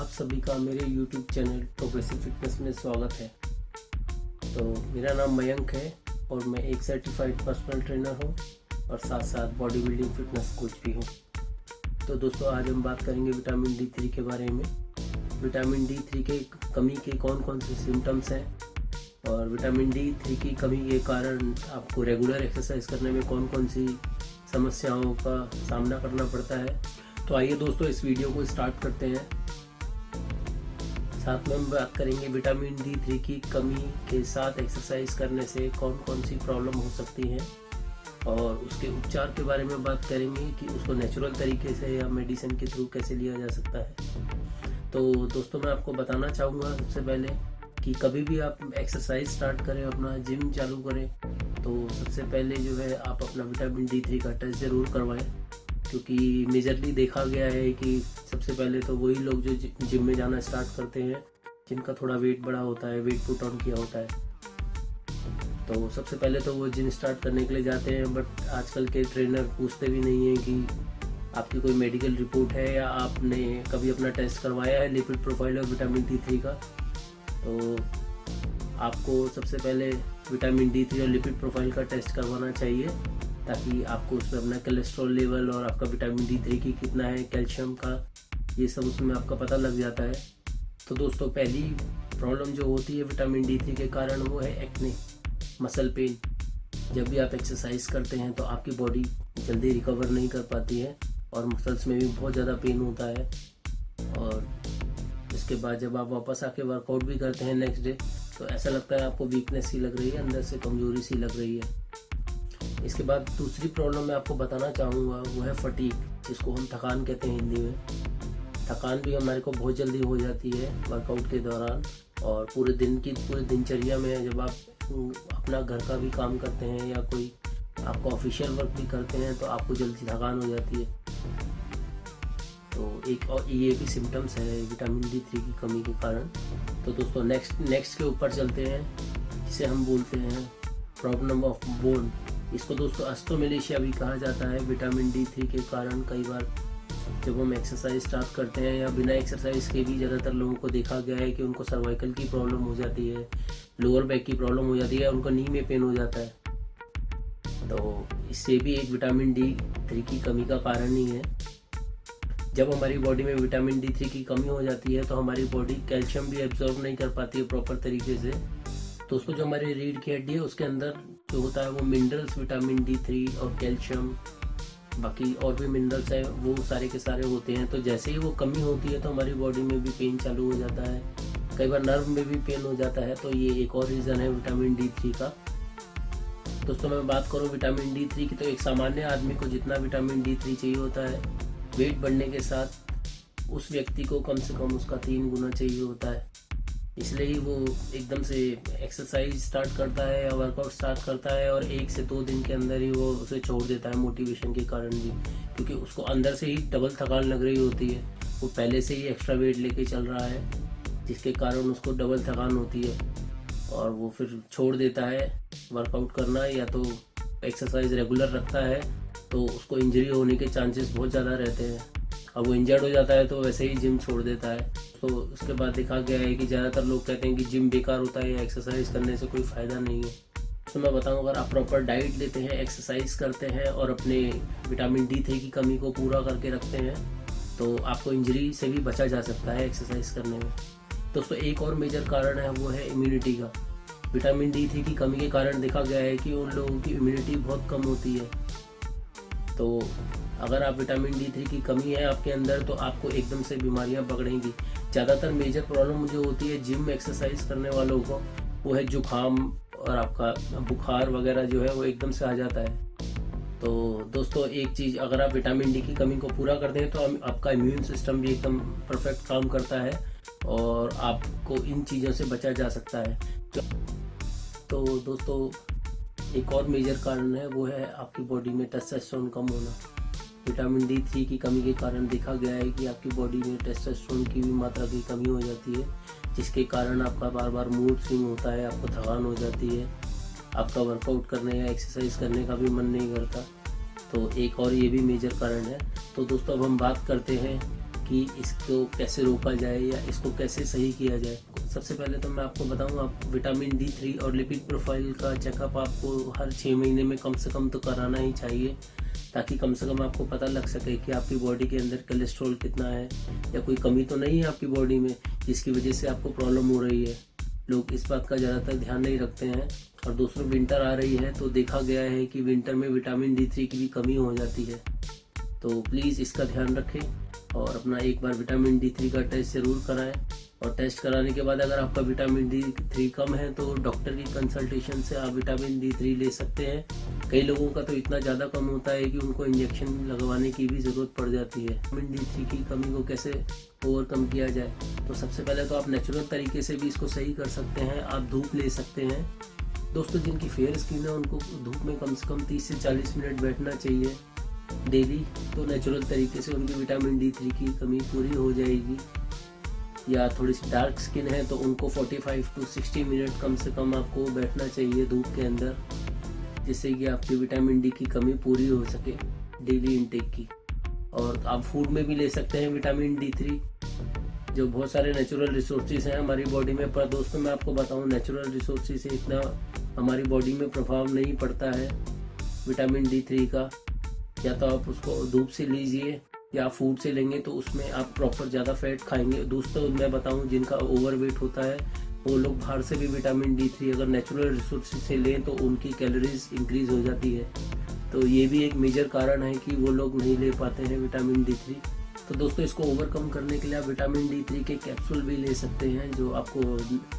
आप सभी का मेरे YouTube चैनल प्रोग्रेसिव फिटनेस में स्वागत है। तो मेरा नाम मयंक है और मैं एक सर्टिफाइड पर्सनल ट्रेनर हूँ और साथ साथ बॉडी बिल्डिंग फिटनेस कोच भी हूँ। तो दोस्तों आज हम बात करेंगे विटामिन D3 के बारे में। विटामिन D3 के कमी के कौन कौन से सिम्टम्स हैं और विटामिन D3 की कमी के कारण आपको रेगुलर एक्सरसाइज करने में कौन कौन सी समस्याओं का सामना करना पड़ता है। तो आइए दोस्तों इस वीडियो को स्टार्ट करते हैं। साथ में हम बात करेंगे विटामिन D3 की कमी के साथ एक्सरसाइज करने से कौन कौन सी प्रॉब्लम हो सकती हैं और उसके उपचार के बारे में बात करेंगे कि उसको नेचुरल तरीके से या मेडिसिन के थ्रू कैसे लिया जा सकता है। तो दोस्तों मैं आपको बताना चाहूँगा सबसे पहले कि कभी भी आप एक्सरसाइज स्टार्ट करें, अपना जिम चालू करें, तो सबसे पहले जो है आप अपना विटामिन D3 का टेस्ट ज़रूर करवाएं, क्योंकि मेजरली देखा गया है कि सबसे पहले तो वही लोग जो जिम में जाना स्टार्ट करते हैं जिनका थोड़ा वेट बड़ा होता है, वेट पुट ऑन किया होता है, तो सबसे पहले तो वो जिम स्टार्ट करने के लिए जाते हैं। बट आजकल के ट्रेनर पूछते भी नहीं हैं कि आपकी कोई मेडिकल रिपोर्ट है या आपने कभी अपना टेस्ट करवाया है लिपिड प्रोफाइल और विटामिन D3 का। तो आपको सबसे पहले विटामिन D3 और लिपिड प्रोफाइल का टेस्ट करवाना चाहिए, ताकि आपको उसमें अपना कोलेस्ट्रॉल लेवल और आपका विटामिन D3 की कितना है, कैल्शियम का, ये सब उसमें आपका पता लग जाता है। तो दोस्तों पहली प्रॉब्लम जो होती है विटामिन D3 के कारण वो है एक्ने, मसल पेन। जब भी आप एक्सरसाइज करते हैं तो आपकी बॉडी जल्दी रिकवर नहीं कर पाती है और मसल्स में भी बहुत ज़्यादा पेन होता है। और इसके बाद जब आप वापस आके वर्कआउट भी करते हैं नेक्स्ट डे, तो ऐसा लगता है आपको वीकनेस सी लग रही है, अंदर से कमजोरी सी लग रही है। इसके बाद दूसरी प्रॉब्लम मैं आपको बताना चाहूँगा वो है फटीग, जिसको हम थकान कहते हैं हिंदी में। थकान भी हमारे को बहुत जल्दी हो जाती है वर्कआउट के दौरान और पूरे दिनचर्या में जब आप अपना घर का भी काम करते हैं या कोई आपका ऑफिशियल वर्क भी करते हैं तो आपको जल्दी थकान हो जाती है। तो एक और ये भी सिम्टम्स है विटामिन D3 की कमी के कारण। तो दोस्तों नेक्स्ट के ऊपर चलते हैं, जिसे हम बोलते हैं प्रॉब्लम ऑफ बोन। इसको दोस्तों ऑस्टियोमैलेशिया भी कहा जाता है। विटामिन D3 के कारण कई बार जब हम एक्सरसाइज स्टार्ट करते हैं या बिना एक्सरसाइज के भी ज़्यादातर लोगों को देखा गया है कि उनको सर्वाइकल की प्रॉब्लम हो जाती है, लोअर बैक की प्रॉब्लम हो जाती है, उनको नी में पेन हो जाता है। तो इससे भी एक विटामिन D3 की कमी का कारण ही है। जब हमारी बॉडी में विटामिन D3 की कमी हो जाती है तो हमारी बॉडी कैल्शियम भी एब्जॉर्ब नहीं कर पाती है प्रॉपर तरीके से। तो उसको जो हमारी रीढ़ की हड्डी है उसके अंदर जो होता है वो मिनरल्स विटामिन D3 और कैल्शियम, बाकी और भी मिनरल्स हैं, वो सारे के सारे होते हैं। तो जैसे ही वो कमी होती है तो हमारी बॉडी में भी पेन चालू हो जाता है, कई बार नर्व में भी पेन हो जाता है। तो ये एक और रीज़न है विटामिन D3 का। दोस्तों मैं बात करूँ विटामिन D3 की, तो एक सामान्य आदमी को जितना विटामिन D3 चाहिए होता है, वेट बढ़ने के साथ उस व्यक्ति को कम से कम उसका 3 गुना चाहिए होता है। इसलिए ही वो एकदम से एक्सरसाइज स्टार्ट करता है या वर्कआउट स्टार्ट करता है और 1 से 2 दिन के अंदर ही वो उसे छोड़ देता है मोटिवेशन के कारण भी, क्योंकि उसको अंदर से ही डबल थकान लग रही होती है। वो पहले से ही एक्स्ट्रा वेट लेके चल रहा है जिसके कारण उसको डबल थकान होती है और वो फिर छोड़ देता है वर्कआउट करना, या तो एक्सरसाइज रेगुलर रखता है तो उसको इंजरी होने के चांसेस बहुत ज़्यादा रहते हैं। अब वो इंजर्ड हो जाता है तो वैसे ही जिम छोड़ देता है। तो उसके बाद देखा गया है कि ज़्यादातर लोग कहते हैं कि जिम बेकार होता है या एक्सरसाइज करने से कोई फ़ायदा नहीं है। तो मैं बताऊं, अगर आप प्रॉपर डाइट लेते हैं, एक्सरसाइज करते हैं और अपने विटामिन D3 की कमी को पूरा करके रखते हैं तो आपको इंजरी से भी बचा जा सकता है एक्सरसाइज करने में। दोस्तों एक और मेजर कारण है वो है इम्यूनिटी का। विटामिन D3 की कमी के कारण देखा गया है कि उन लोगों की इम्यूनिटी बहुत कम होती है। तो अगर आप विटामिन D3 की कमी है आपके अंदर तो आपको एकदम से बीमारियां पकड़ेंगी। ज़्यादातर मेजर प्रॉब्लम जो होती है जिम में एक्सरसाइज करने वालों को वो है जुखाम और आपका बुखार वगैरह जो है वो एकदम से आ जाता है। तो दोस्तों एक चीज़, अगर आप विटामिन D की कमी को पूरा कर दें तो आपका इम्यून सिस्टम भी एकदम परफेक्ट काम करता है और आपको इन चीज़ों से बचा जा सकता है। तो दोस्तों एक और मेजर कारण है वो है आपकी बॉडी में टेस्टोस्टेरोन कम होना। विटामिन D3 की कमी के कारण देखा गया है कि आपकी बॉडी में टेस्टोस्टेरोन की भी मात्रा की कमी हो जाती है, जिसके कारण आपका बार बार मूड स्विंग होता है, आपको थकान हो जाती है, आपका वर्कआउट करने या एक्सरसाइज करने का भी मन नहीं करता। तो एक और ये भी मेजर कारण है। तो दोस्तों अब हम बात करते हैं कि इसको कैसे रोका जाए या इसको कैसे सही किया जाए। सबसे पहले तो मैं आपको बताऊं, आप विटामिन D3 और लिपिड प्रोफाइल का चेकअप आपको हर 6 महीने में कम से कम तो कराना ही चाहिए, ताकि कम से कम आपको पता लग सके कि आपकी बॉडी के अंदर कोलेस्ट्रॉल कितना है या कोई कमी तो नहीं है आपकी बॉडी में जिसकी वजह से आपको प्रॉब्लम हो रही है। लोग इस बात का ज़्यादातर ध्यान नहीं रखते हैं। और दूसरों विंटर आ रही है तो देखा गया है कि विंटर में विटामिन D3 की भी कमी हो जाती है, तो प्लीज़ इसका ध्यान रखें और अपना एक बार विटामिन D3 का टेस्ट ज़रूर कराएं। और टेस्ट कराने के बाद अगर आपका विटामिन D3 कम है तो डॉक्टर की कंसल्टेशन से आप विटामिन D3 ले सकते हैं। कई लोगों का तो इतना ज़्यादा कम होता है कि उनको इंजेक्शन लगवाने की भी ज़रूरत पड़ जाती है। विटामिन D3 की कमी को कैसे ओवरकम किया जाए, तो सबसे पहले तो आप नेचुरल तरीके से भी इसको सही कर सकते हैं। आप धूप ले सकते हैं। दोस्तों, जिनकी फेयर स्किन है उनको धूप में कम से कम 30 से 40 मिनट बैठना चाहिए डेली, तो नेचुरल तरीके से उनकी विटामिन D3 की कमी पूरी हो जाएगी। या थोड़ी सी डार्क स्किन है तो उनको 45 to 60 मिनट कम से कम आपको बैठना चाहिए धूप के अंदर, जिससे कि आपकी विटामिन D की कमी पूरी हो सके डेली इनटेक की। और आप फूड में भी ले सकते हैं विटामिन D3, जो बहुत सारे नेचुरल रिसोर्सेज हैं हमारी बॉडी में। पर दोस्तों, मैं आपको बताऊं, नेचुरल रिसोर्सेज से इतना हमारी बॉडी में प्रभाव नहीं पड़ता है विटामिन D3 का। या तो आप उसको धूप से लीजिए या फूड से लेंगे तो उसमें आप प्रॉपर ज़्यादा फैट खाएंगे। दोस्तों, मैं बताऊं, जिनका ओवरवेट होता है वो लोग बाहर से भी विटामिन D3 अगर नेचुरल रिसोर्सेज से लें तो उनकी कैलोरीज इंक्रीज हो जाती है। तो ये भी एक मेजर कारण है कि वो लोग नहीं ले पाते हैं विटामिन D3। तो दोस्तों, इसको ओवरकम करने के लिए आप विटामिन D3 के कैप्सूल भी ले सकते हैं, जो आपको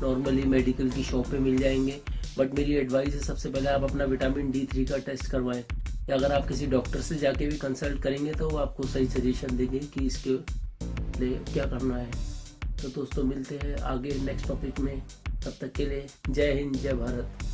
नॉर्मली मेडिकल की शॉप पे मिल जाएंगे। बट मेरी एडवाइस है, सबसे पहले आप अपना विटामिन D3 का टेस्ट करवाएं, या अगर आप किसी डॉक्टर से जाके भी कंसल्ट करेंगे तो वो आपको सही सजेशन देंगे कि इसके लिए क्या करना है। तो दोस्तों, मिलते हैं आगे नेक्स्ट टॉपिक में। तब तक के लिए जय हिंद, जय भारत।